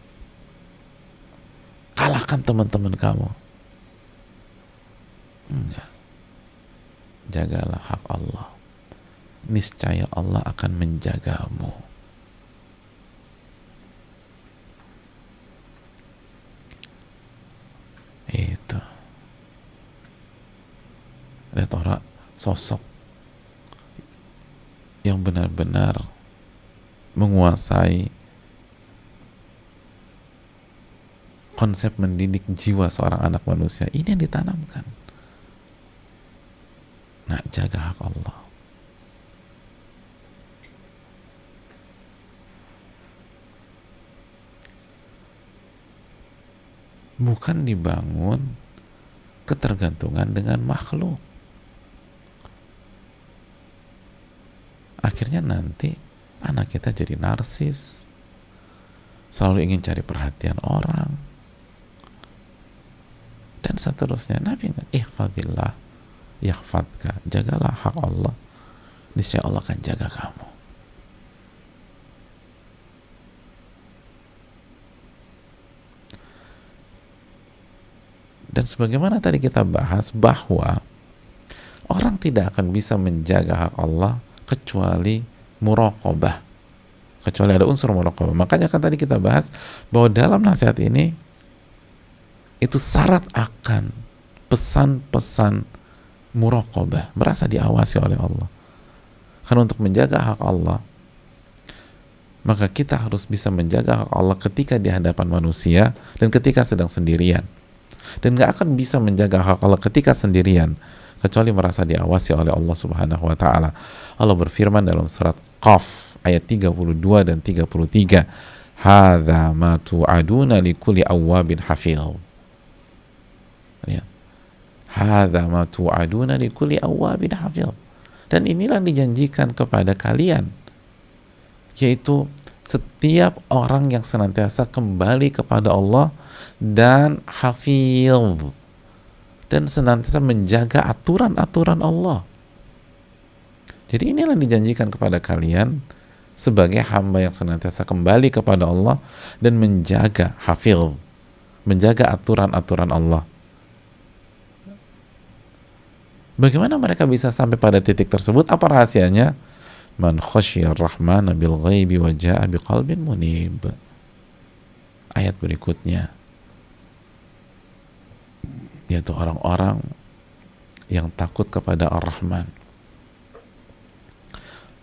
kalahkan teman-teman kamu. Enggak. Jagalah hak Allah. Niscaya Allah akan menjagamu. Itu. Lihat orang, sosok yang benar-benar menguasai konsep mendidik jiwa seorang anak manusia. Ini yang ditanamkan. Nah, jaga hak Allah. Bukan dibangun ketergantungan dengan makhluk. Akhirnya nanti anak kita jadi narsis, selalu ingin cari perhatian orang, dan seterusnya. Nabi ingat, ihfadillah yahfadka, jagalah hak Allah, niscaya Allah akan jaga kamu. Dan sebagaimana tadi kita bahas bahwa orang tidak akan bisa menjaga hak Allah kecuali muraqabah, kecuali ada unsur muraqabah. Makanya kan tadi kita bahas bahwa dalam nasihat ini itu syarat akan pesan-pesan muraqabah, merasa diawasi oleh Allah. Karena untuk menjaga hak Allah, maka kita harus bisa menjaga hak Allah ketika di hadapan manusia dan ketika sedang sendirian. Dan gak akan bisa menjaga hak Allah ketika sendirian kecuali merasa diawasi oleh Allah Subhanahu wa taala. Allah berfirman dalam surat Qaf ayat 32 dan 33, "Hadza ma tu'aduna likulli awwabin hafidh." Ya. Hadza ma tu'aduna likulli awwabin hafidh. Dan inilah yang dijanjikan kepada kalian, yaitu setiap orang yang senantiasa kembali kepada Allah dan hafidh, dan senantiasa menjaga aturan-aturan Allah. Jadi inilah yang dijanjikan kepada kalian sebagai hamba yang senantiasa kembali kepada Allah dan menjaga hafidh, menjaga aturan-aturan Allah. Bagaimana mereka bisa sampai pada titik tersebut? Apa rahasianya? Man khasyiyar rahmana bil ghaibi wa jaa'a biqalbin munib. Ayat berikutnya, yaitu orang-orang yang takut kepada Ar-Rahman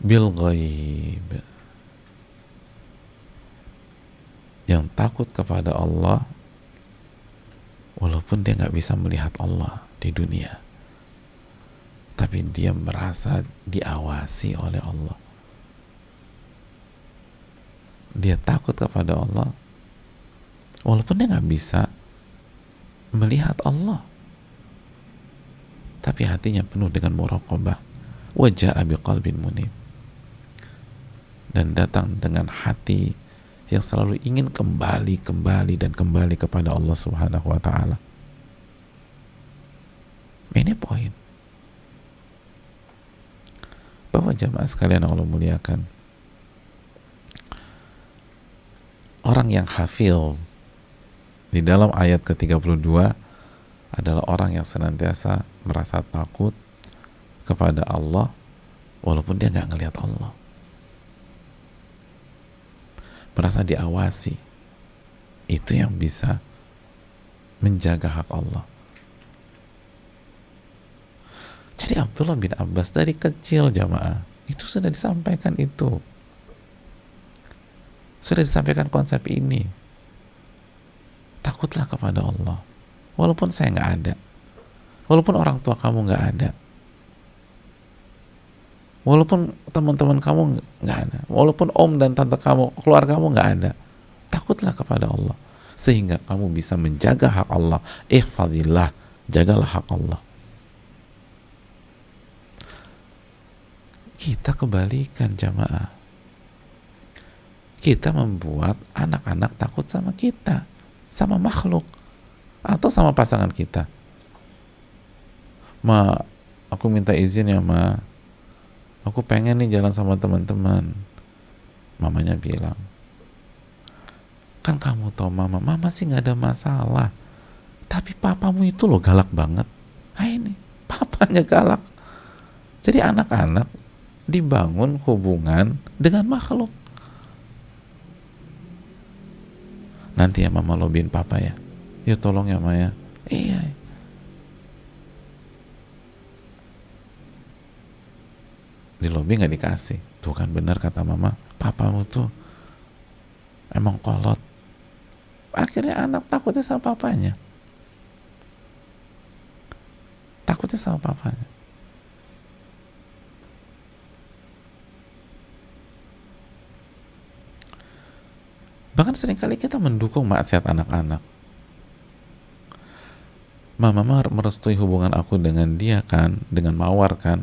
bil ghaib, yang takut kepada Allah walaupun dia nggak bisa melihat Allah di dunia, tapi dia merasa diawasi oleh Allah. Dia takut kepada Allah walaupun dia nggak bisa melihat Allah, tapi hatinya penuh dengan muraqabah. Wa jaa'a biqalbin munib, dan datang dengan hati yang selalu ingin kembali kepada Allah Subhanahu wa taala. Ini poin bahwa jamaah sekalian yang Allah muliakan, orang yang hafil di dalam ayat ke-32 adalah orang yang senantiasa merasa takut kepada Allah walaupun dia nggak ngelihat Allah, merasa diawasi. Itu yang bisa menjaga hak Allah. Jadi Abdullah bin Abbas dari kecil jamaah itu sudah disampaikan itu. Sudah disampaikan konsep ini. Takutlah kepada Allah. Walaupun saya nggak ada. Walaupun orang tua kamu nggak ada. Walaupun teman-teman kamu nggak ada. Walaupun om dan tante kamu, keluarga kamu nggak ada. Takutlah kepada Allah. Sehingga kamu bisa menjaga hak Allah. Ihfadillah. Jagalah hak Allah. Kita kebalikan jamaah. Kita membuat anak-anak takut sama kita, sama makhluk, atau sama pasangan kita. Ma, aku minta izin ya ma, aku pengen nih jalan sama teman-teman. Mamanya bilang, kan kamu tau mama sih nggak ada masalah, tapi papamu itu loh galak banget. Nah ini, papanya galak. Jadi anak-anak dibangun hubungan dengan makhluk. Nanti ya mama lobiin papa ya. Ya tolong ya Maya. Iya. Di lobi nggak dikasih. Tuh kan benar kata mama. Papamu tuh emang kolot. Akhirnya anak takutnya sama papanya. Takutnya sama papanya. Bahkan seringkali kita mendukung maksiat anak-anak. Mama merestui hubungan aku dengan dia kan, dengan Mawar kan.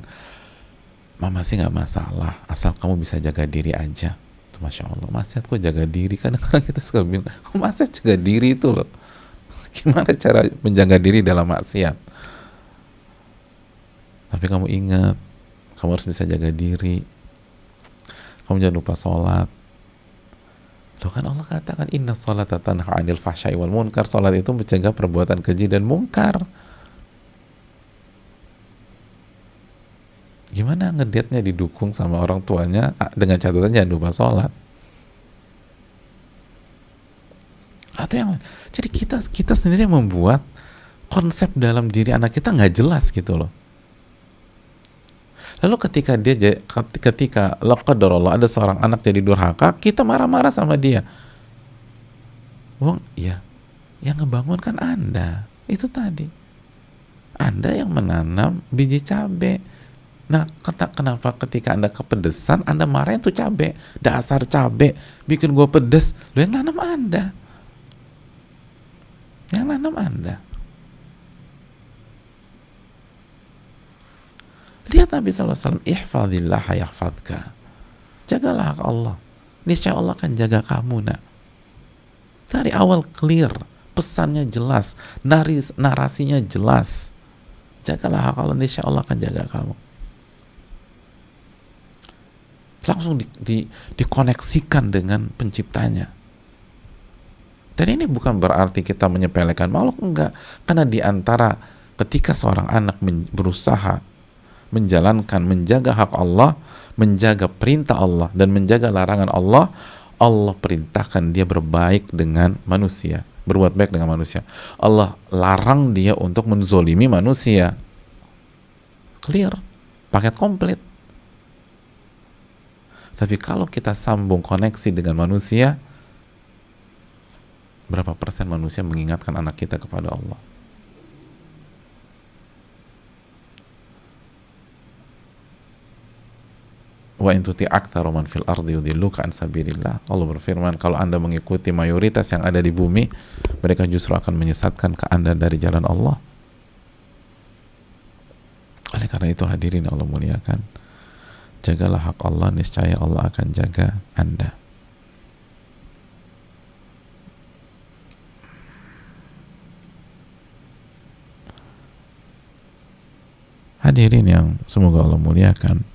Mama sih nggak masalah, asal kamu bisa jaga diri aja. Tuh, Masya Allah, maksiat kok jaga diri? Kadang-kadang kita suka bilang, maksiat jaga diri itu loh. Gimana cara menjaga diri dalam maksiat? Tapi kamu ingat, kamu harus bisa jaga diri. Kamu jangan lupa sholat. Loh kan Allah katakan inna sholata tanha 'anil fahsya'i wal munkar. Salat itu mencegah perbuatan keji dan mungkar. Gimana ngediatnya didukung sama orang tuanya dengan catatan jangan lupa sholat? Atau yang jadi kita sendiri membuat konsep dalam diri anak kita nggak jelas gitu loh. Lalu ketika laqadarullah ada seorang anak jadi durhaka, kita marah-marah sama dia. Wong, iya, yang ngebangun kan Anda. Itu tadi. Anda yang menanam biji cabai. Nah, kenapa ketika Anda kepedesan, Anda marahin tuh cabai. Dasar cabai, bikin gue pedes. Lu yang nanam Anda. Yang nanam Anda. Lihat Nabi SAW, ihfadillah yahfadka. Jagalah hak Allah. Niscaya Allah akan jaga kamu, nak. Dari awal clear, pesannya jelas, narasinya jelas. Jagalah hak Allah, niscaya Allah akan jaga kamu. Langsung dikoneksikan dengan penciptanya. Dan ini bukan berarti kita menyepelekan makhluk, enggak. Karena di antara ketika seorang anak berusaha menjalankan, menjaga hak Allah, menjaga perintah Allah, dan menjaga larangan Allah, Allah perintahkan dia berbaik dengan manusia, berbuat baik dengan manusia. Allah larang dia untuk menzolimi manusia. Clear, paket komplit. Tapi kalau kita sambung koneksi dengan manusia, berapa persen manusia mengingatkan anak kita kepada Allah? Wa in tuti aktsara man fil ardi yudilluka an sabilillah. Allah berfirman, kalau Anda mengikuti mayoritas yang ada di bumi, mereka justru akan menyesatkan ke Anda dari jalan Allah. Oleh karena itu hadirin Allah muliakan, jagalah hak Allah, niscaya Allah akan jaga Anda. Hadirin yang semoga Allah muliakan,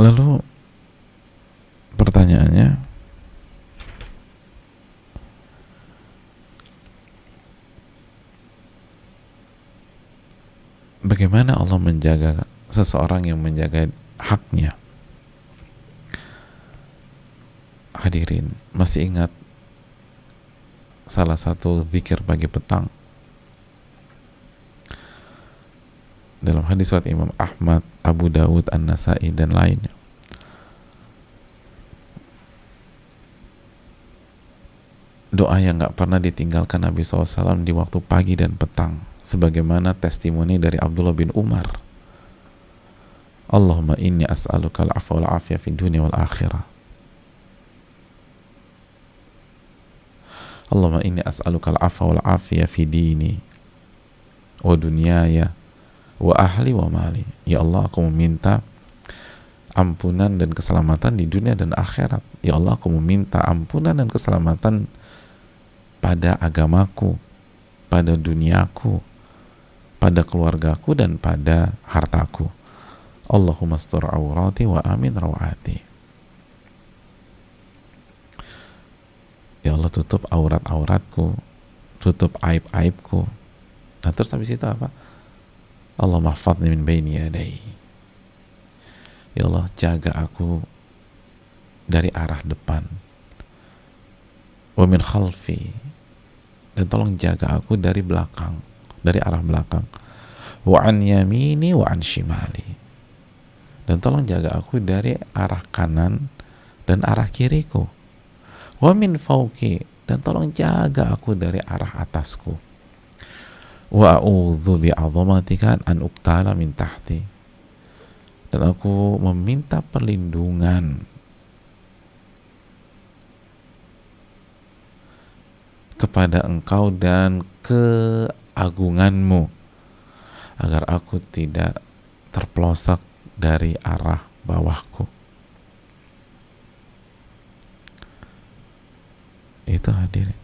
lalu pertanyaannya, bagaimana Allah menjaga seseorang yang menjaga haknya? Hadirin, masih ingat salah satu zikir pagi petang dalam hadis riwayat Imam Ahmad, Abu Dawud, An-Nasai dan lainnya. Doa yang gak pernah ditinggalkan Nabi SAW di waktu pagi dan petang, sebagaimana testimoni dari Abdullah bin Umar. Allahumma inni as'aluka al-afwa wal afiyah fid dunya wal akhirah. Allahumma inni as'aluka al-afwa wal afiyah fi dini wa dunyaya wa ahli wa mali. Ya Allah, aku meminta ampunan dan keselamatan di dunia dan akhirat. Ya Allah, aku meminta ampunan dan keselamatan pada agamaku, pada duniaku, pada keluargaku, dan pada hartaku. Allahumma astur awrati wa amin rawati. Ya Allah, tutup aurat-auratku, tutup aib-aibku. Nah, terus habis itu apa? Allahumma hafadni min baini yadai. Ya Allah, jaga aku dari arah depan, wa min khalfi, dan tolong jaga aku dari belakang, dari arah belakang, wa an yamini wa an shimali, dan tolong jaga aku dari arah kanan dan arah kiriku, wa min fauqi, dan tolong jaga aku dari arah atasku, wa a'udzu bi'azamatika an uqtala min tahti, dan aku meminta perlindungan kepada Engkau dan keagunganmu agar aku tidak terpelosok dari arah bawahku. Itu hadirin.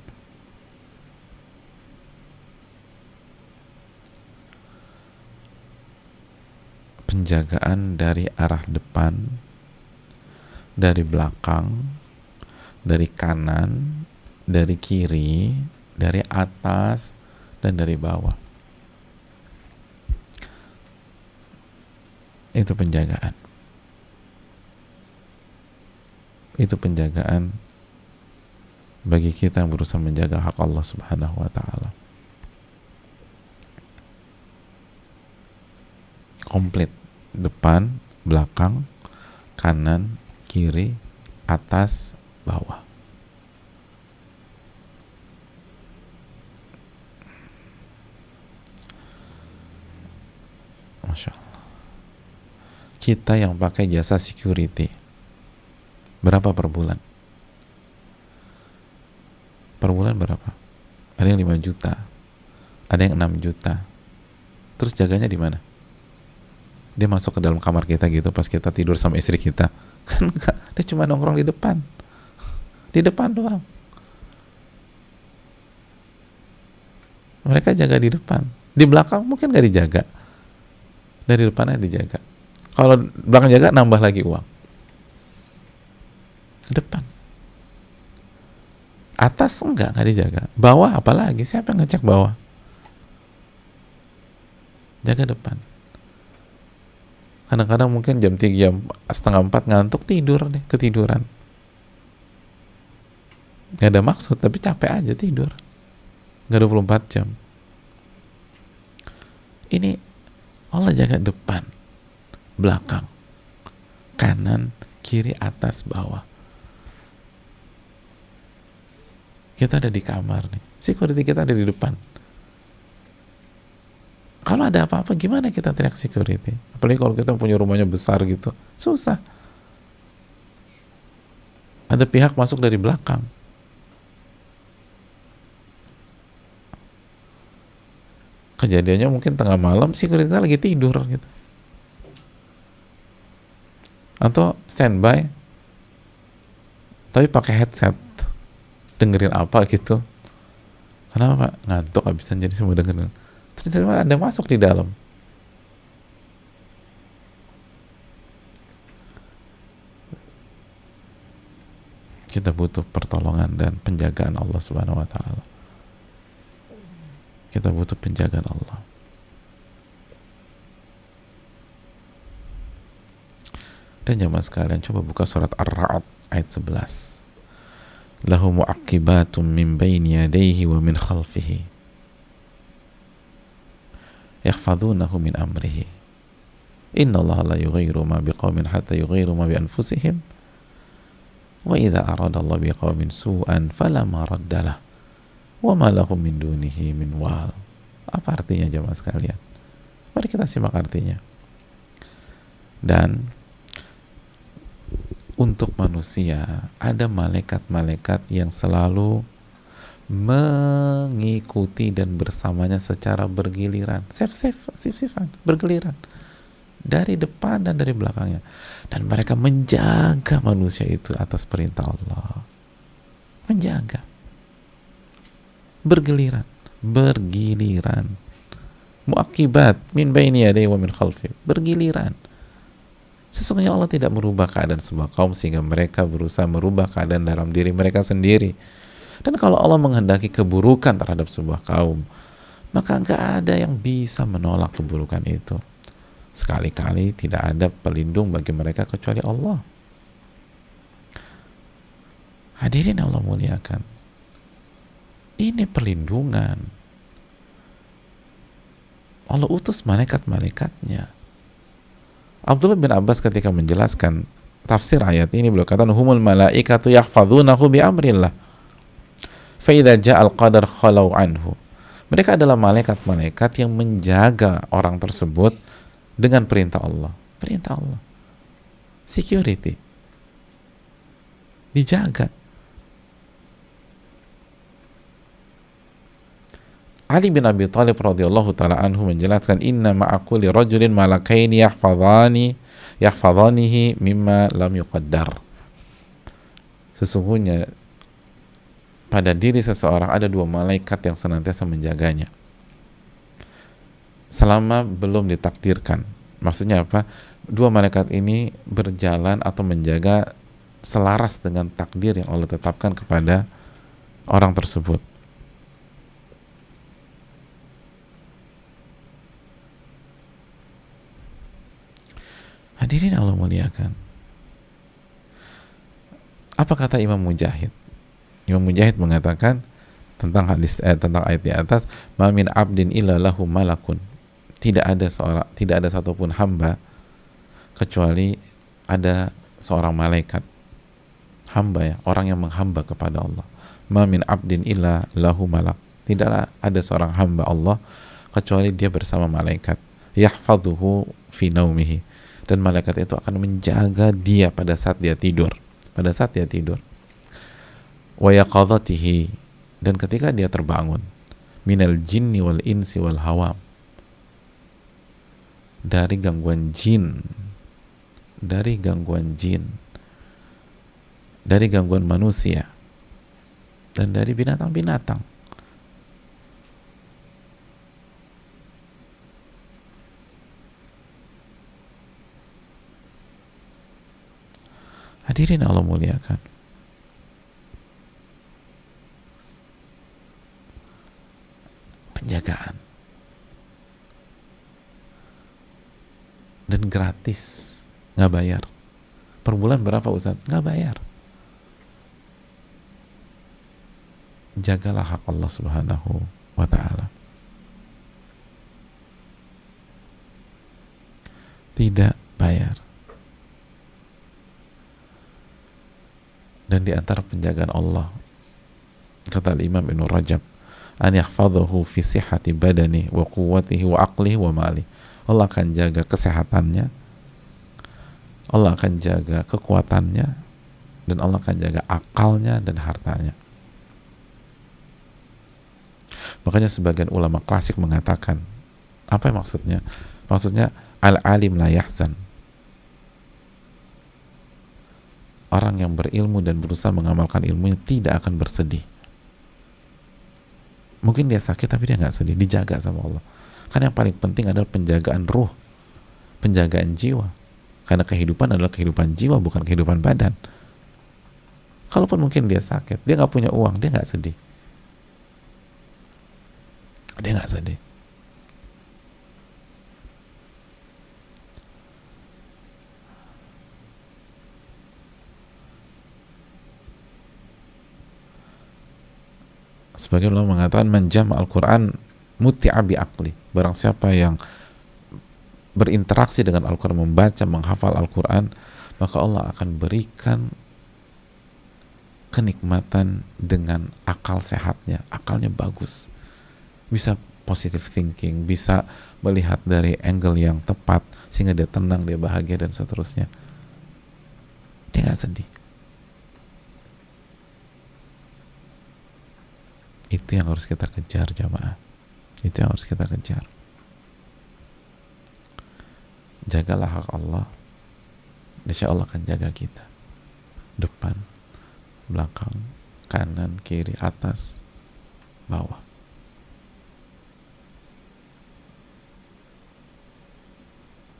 Penjagaan dari arah depan, dari belakang, dari kanan, dari kiri, dari atas, dan dari bawah. Itu penjagaan. Itu penjagaan bagi kita yang berusaha menjaga hak Allah Subhanahu wa ta'ala. Komplit. Depan, belakang, kanan, kiri, atas, bawah. Masya Allah. Kita yang pakai jasa security, berapa per bulan? Per bulan berapa? Ada yang 5 juta, ada yang 6 juta. Terus jaganya di mana? Dia masuk ke dalam kamar kita gitu pas kita tidur sama istri kita? Kan enggak, dia cuma nongkrong di depan. Di depan doang. Mereka jaga di depan. Di belakang mungkin gak dijaga. Dari depannya dijaga. Kalau belakang jaga, nambah lagi uang. Depan. Atas enggak dijaga. Bawah apalagi, siapa yang ngecek bawah? Jaga depan. Kadang-kadang mungkin jam 3, jam setengah 4 ngantuk, tidur deh, ketiduran. Gak ada maksud, tapi capek aja tidur. Gak 24 jam. Ini Allah jaga depan, belakang, kanan, kiri, atas, bawah. Kita ada di kamar nih, security kita ada di depan. Kalau ada apa-apa gimana kita teriak security? Apalagi kalau kita punya rumahnya besar gitu, susah. Ada pihak masuk dari belakang. Kejadiannya mungkin tengah malam, security lagi tidur gitu. Atau standby, tapi pakai headset, dengerin apa gitu. Kenapa Pak? Ngantuk habisan, jadi semua dengerin. Ternyata Anda masuk di dalam. Kita butuh pertolongan dan penjagaan Allah Subhanahu wa ta'ala. Kita butuh penjagaan Allah. Dan jamaah sekalian, coba buka surat Ar-Ra'd ayat 11. lahu mu'aqibatum min baini yadayhi wa min khalfihi yahfazunahu min amrihi innallaha la yughayyiru ma biqaumin hatta yughayyiru ma bi anfusihim wa idza arada Allah biqaumin su'an fala maraddalah wa ma lahum min dunihi min wal. Apa artinya jemaah sekalian? Mari kita simak artinya. Dan untuk manusia ada malaikat-malaikat yang selalu mengikuti dan bersamanya secara bergiliran, sif-sifan, bergiliran dari depan dan dari belakangnya, dan mereka menjaga manusia itu atas perintah Allah, menjaga, bergiliran, muakibat min baini yadayhi wa min khalfi, bergiliran. Sesungguhnya Allah tidak merubah keadaan sebuah kaum sehingga mereka berusaha merubah keadaan dalam diri mereka sendiri. Dan kalau Allah menghendaki keburukan terhadap sebuah kaum, maka nggak ada yang bisa menolak keburukan itu. Sekali-kali tidak ada pelindung bagi mereka kecuali Allah. Hadirin Allah muliakan, ini perlindungan. Allah utus malaikat-malaikatnya. Abdullah bin Abbas ketika menjelaskan tafsir ayat ini, beliau katakan humul malaikatu yahfazunahu bi amrillah fa idza ja'al qadar khalau anhu. Mereka adalah malaikat-malaikat yang menjaga orang tersebut dengan perintah Allah. Perintah Allah. Security. Dijaga. Ali bin Abi Thalib radhiyallahu taala anhu menjelaskan inna ma'akulli rajulin malakaini yahfadhanihi mimma lam yuqaddar. Sesungguhnya pada diri seseorang ada dua malaikat yang senantiasa menjaganya selama belum ditakdirkan. Maksudnya apa? Dua malaikat ini berjalan atau menjaga selaras dengan takdir yang Allah tetapkan kepada orang tersebut. Hadirin Allah muliakan. Apa kata Imam Mujahid? Imam Mujahid mengatakan tentang tentang ayat di atas, "Ma min 'abdin illa lahu malakun." Tidak ada satupun hamba kecuali ada seorang malaikat. Hamba, ya, orang yang menghamba kepada Allah. Ma min 'abdin illa lahu malak. Tidaklah ada seorang hamba Allah kecuali dia bersama malaikat. Yahfadhuhu fi naumihi. Dan malaikat itu akan menjaga dia pada saat dia tidur. Pada saat dia tidur. Wa yaqadhatihi, dan ketika dia terbangun. Minal jinni wal insi wal hawam. Dari gangguan jin. Dari gangguan jin. Dari gangguan manusia. Dan dari binatang-binatang. Hadirin Allah muliakan. Penjagaan. Dan gratis. Nggak bayar. Per bulan berapa Ustaz? Nggak bayar. Jagalah hak Allah subhanahu wa ta'ala. Tidak bayar. Dan di antara penjagaan Allah, kata Imam Ibn Rajab, an yahfadhahu fi sihhati badani wa quwwatihi wa aqlihi wa mali. Allah akan jaga kesehatannya, Allah akan jaga kekuatannya, dan Allah akan jaga akalnya dan hartanya. Makanya sebagian ulama klasik mengatakan, apa yang maksudnya? Maksudnya al-alim la yahzan. Orang yang berilmu dan berusaha mengamalkan ilmunya tidak akan bersedih. Mungkin dia sakit tapi dia nggak sedih, dijaga sama Allah. Karena yang paling penting adalah penjagaan ruh, penjagaan jiwa. Karena kehidupan adalah kehidupan jiwa, bukan kehidupan badan. Kalaupun mungkin dia sakit, dia nggak punya uang, dia nggak sedih. Dia nggak sedih. Sebagian ulama mengatakan menjama Al-Quran muti'a bi akli. Barang siapa yang berinteraksi dengan Al-Quran, membaca, menghafal Al-Quran, maka Allah akan berikan kenikmatan dengan akal sehatnya. Akalnya bagus, bisa positive thinking, bisa melihat dari angle yang tepat sehingga dia tenang, dia bahagia, dan seterusnya. Dia gak sedih. Itu yang harus kita kejar, jamaah. Itu yang harus kita kejar. Jagalah hak Allah, insya Allah akan jaga kita. Depan, belakang, kanan, kiri, atas, bawah.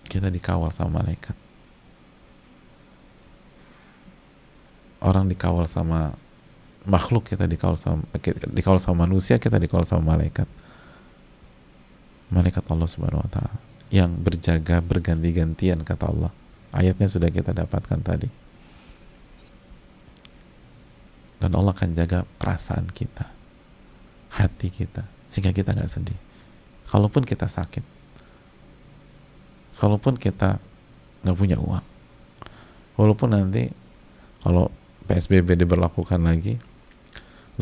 Kita dikawal sama malaikat. Orang dikawal sama makhluk, kita dikawal sama manusia, kita dikawal sama malaikat. Malaikat Allah Subhanahu wa taala yang berjaga berganti-gantian, kata Allah. Ayatnya sudah kita dapatkan tadi. Dan Allah akan jaga perasaan kita, hati kita, sehingga kita nggak sedih. Kalaupun kita sakit, kalaupun kita nggak punya uang, walaupun nanti kalau PSBB diberlakukan lagi,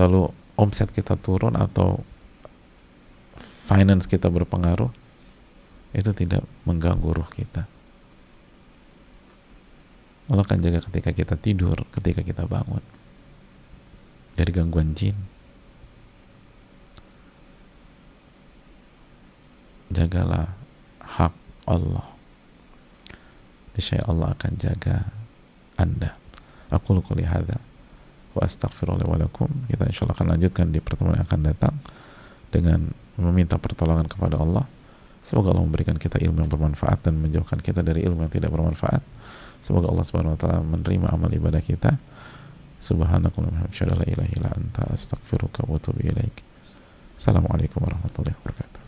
lalu omset kita turun atau finance kita berpengaruh, itu tidak mengganggu ruh kita. Allah akan jaga ketika kita tidur, ketika kita bangun, dari gangguan jin. Jagalah hak Allah, niscaya Allah akan jaga Anda. Aku qouli hadza wa astaghfirullah wa lakum. Kita insyaallah akan lanjutkan di pertemuan yang akan datang dengan meminta pertolongan kepada Allah. Semoga Allah memberikan kita ilmu yang bermanfaat dan menjauhkan kita dari ilmu yang tidak bermanfaat. Semoga Allah Subhanahu wa taala menerima amal ibadah kita. Subhanakallahumma wa bihamdika la ilaha illa anta astaghfiruka wa atubu ilaik. Assalamualaikum warahmatullahi wabarakatuh.